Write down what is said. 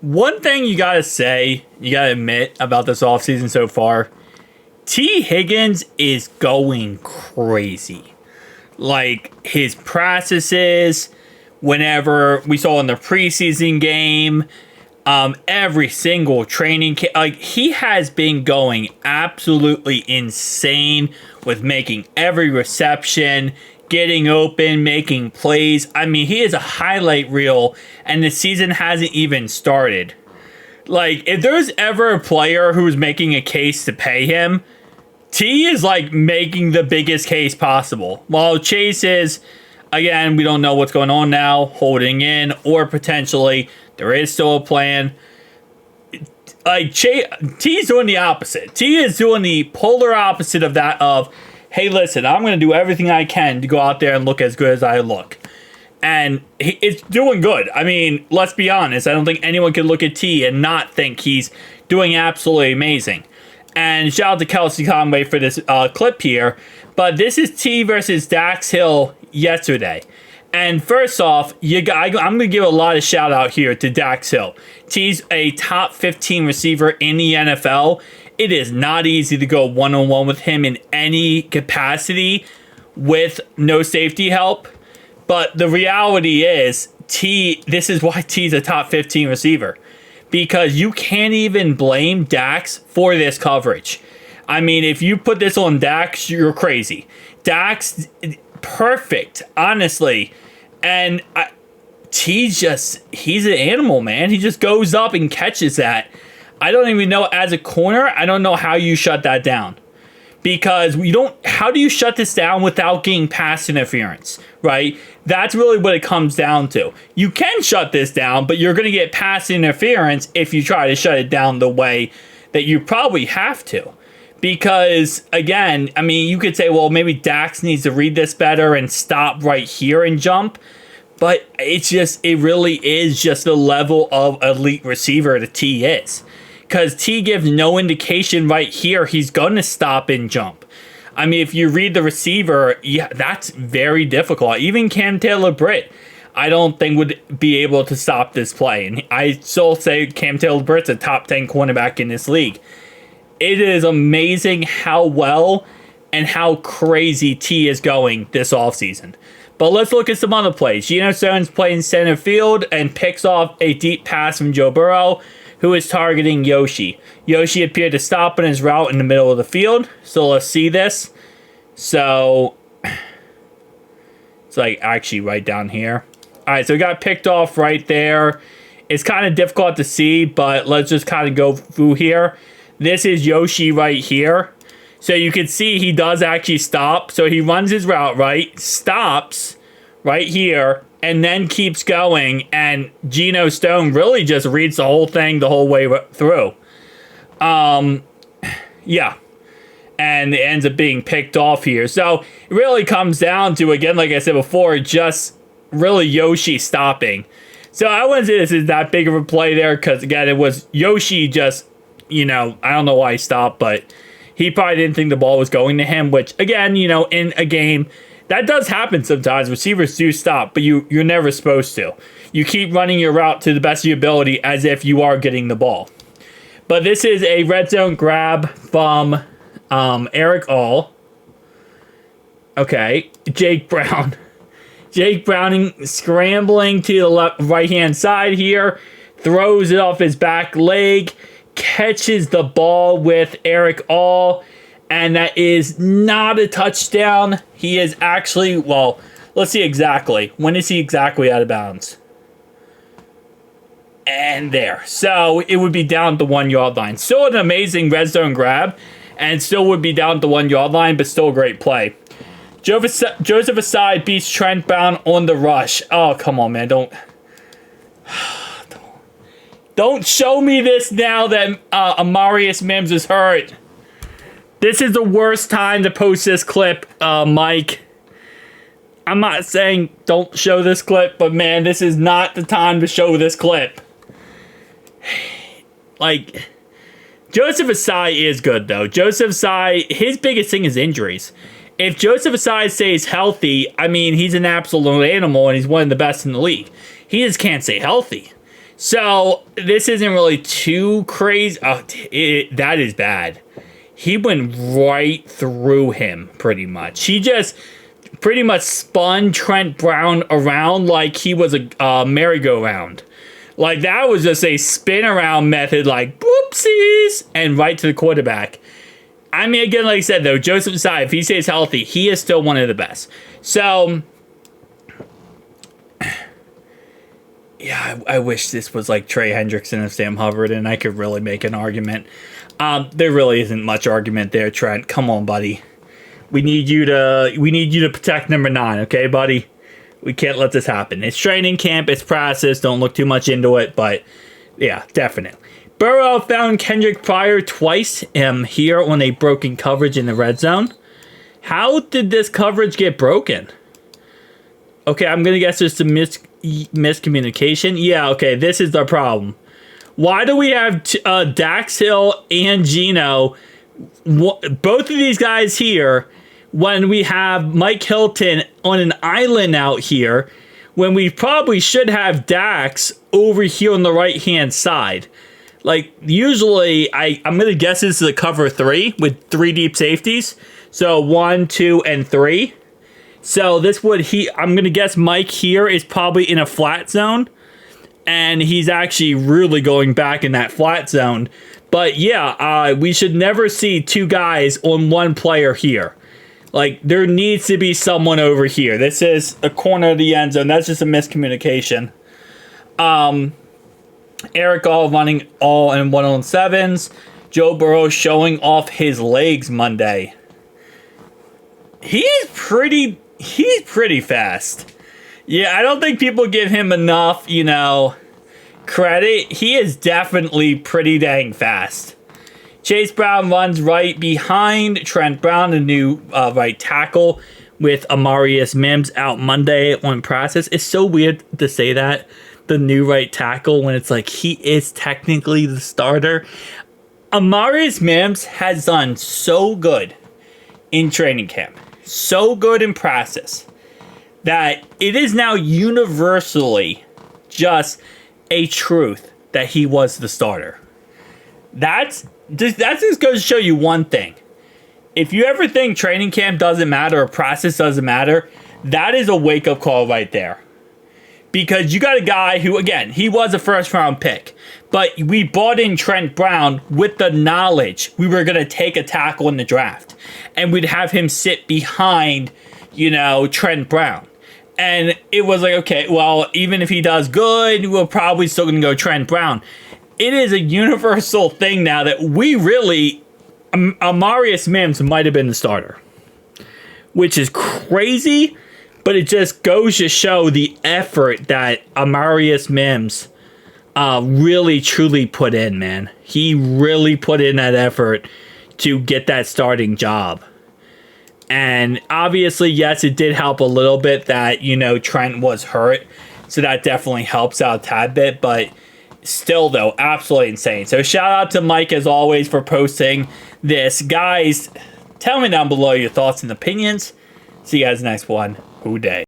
One thing you gotta say, you gotta admit about this offseason so far, T. Higgins is going crazy. Like, his processes, whenever we saw in the preseason game, every single training camp, like, he has been going absolutely insane with making every reception, getting open, making plays. I mean, he is a highlight reel, and the season hasn't even started. Like, if there's ever a player who's making a case to pay him, T is, like, making the biggest case possible. While Chase is, again, we don't know what's going on now, holding in, or potentially there is still a plan. Like, T's doing the opposite. T is doing the polar opposite of that of, hey, listen, I'm going to do everything I can to go out there and look as good as I look. And it's doing good. I mean, let's be honest. I don't think anyone can look at T and not think he's doing absolutely amazing. And shout out to Kelsey Conway for this clip here. But this is T versus Dax Hill yesterday. And first off, I'm going to give a lot of shout out here to Dax Hill. T's a top 15 receiver in the NFL. It is not easy to go one-on-one with him in any capacity with no safety help. But the reality is, this is why T's a top 15 receiver. Because you can't even blame Dax for this coverage. I mean, if you put this on Dax, you're crazy. Dax, perfect, honestly. And he's an animal, man. He just goes up and catches that. I don't even know, as a corner, I don't know how you shut that down. Because how do you shut this down without getting pass interference, right? That's really what it comes down to. You can shut this down, but you're going to get pass interference if you try to shut it down the way that you probably have to. Because, again, I mean, you could say, well, maybe Dax needs to read this better and stop right here and jump. But it really is just the level of elite receiver that T is. Because T gives no indication right here he's going to stop and jump. I mean, if you read the receiver, yeah, that's very difficult. Even Cam Taylor-Britt, I don't think would be able to stop this play. And I still say Cam Taylor-Britt's a top 10 cornerback in this league. It is amazing how well and how crazy T is going this offseason. But let's look at some other plays. Geno Stone's playing center field and picks off a deep pass from Joe Burrow, who is targeting Yoshi. Yoshi appeared to stop on his route in the middle of the field. So let's see this. So it's like actually right down here. All right, so we got picked off right there. It's kind of difficult to see, but let's just kind of go through here. This is Yoshi right here. So you can see he does actually stop. So he runs his route right, stops right here, and then keeps going, and Geno Stone really just reads the whole thing the whole way through. Yeah. And it ends up being picked off here. So it really comes down to, again, like I said before, just really Yoshi stopping. So I wouldn't say this is that big of a play there, because, again, it was Yoshi just, I don't know why he stopped, but he probably didn't think the ball was going to him, which, again, in a game, that does happen sometimes. Receivers do stop, but you're never supposed to. You keep running your route to the best of your ability as if you are getting the ball. But this is a red zone grab from Eric All. Okay, Jake Brown. Jake Browning scrambling to the right-hand side here. Throws it off his back leg. Catches the ball with Eric All. And that is not a touchdown. He is actually, well, let's see exactly. When is he exactly out of bounds? And there. So it would be down at the 1 yard line. Still an amazing red zone grab. And still would be down at the 1 yard line, but still a great play. Joseph Ossai beats Trent Brown on the rush. Oh, come on, man. Don't show me this now that Amarius Mims is hurt. This is the worst time to post this clip, Mike. I'm not saying don't show this clip, but man, this is not the time to show this clip. Like, Joseph Ossai is good, though. Joseph Ossai, his biggest thing is injuries. If Joseph Ossai stays healthy, I mean, he's an absolute animal, and he's one of the best in the league. He just can't stay healthy. So this isn't really too crazy. That is bad. He went right through him, pretty much. He just pretty much spun Trent Brown around like he was a merry-go-round. Like, that was just a spin-around method, like, whoopsies, and right to the quarterback. I mean, again, like I said, though, Joseph Ossai, if he stays healthy, he is still one of the best. So, yeah, I wish this was like Trey Hendrickson and Sam Hubbard, and I could really make an argument. There really isn't much argument there, Trent. Come on, buddy. We need you to protect number 9, okay, buddy? We can't let this happen. It's training camp, it's practice, don't look too much into it, but yeah, definitely. Burrow found Kendrick Pryor twice here on a broken coverage in the red zone. How did this coverage get broken? Okay, I'm going to guess there's some miscommunication. Yeah, okay, this is the problem. Why do we have Dax Hill and Geno, both of these guys here, when we have Mike Hilton on an island out here, when we probably should have Dax over here on the right-hand side? Like, usually, I'm going to guess this is a cover 3 with 3 deep safeties. So, 1, 2, and 3. So, I'm going to guess Mike here is probably in a flat zone. And he's actually really going back in that flat zone. But, yeah, we should never see 2 guys on 1 player here. Like, there needs to be someone over here. This is a corner of the end zone. That's just a miscommunication. Eric all running all in 1-on-7s. Joe Burrow showing off his legs Monday. He's pretty fast. Yeah, I don't think people give him enough, credit. He is definitely pretty dang fast. Chase Brown runs right behind Trent Brown, the new right tackle, with Amarius Mims out Monday on practice. It's so weird to say that, the new right tackle, when it's like he is technically the starter. Amarius Mims has done so good in training camp, so good in practice, that it is now universally just a truth that he was the starter. That just goes to show you one thing. If you ever think training camp doesn't matter or process doesn't matter, that is a wake-up call right there. Because you got a guy who, again, he was a first-round pick. But we bought in Trent Brown with the knowledge we were going to take a tackle in the draft. And we'd have him sit behind, Trent Brown. And it was like, okay, well, even if he does good, we're probably still going to go Trent Brown. It is a universal thing now that we really, Amarius Mims might have been the starter, which is crazy, but it just goes to show the effort that Amarius Mims really truly put in, man. He really put in that effort to get that starting job. And obviously, yes, it did help a little bit that, Trent was hurt, so that definitely helps out a tad bit, but still, though, absolutely insane. So shout out to Mike, as always, for posting this. Guys, tell me down below your thoughts and opinions. See you guys next one. Good day.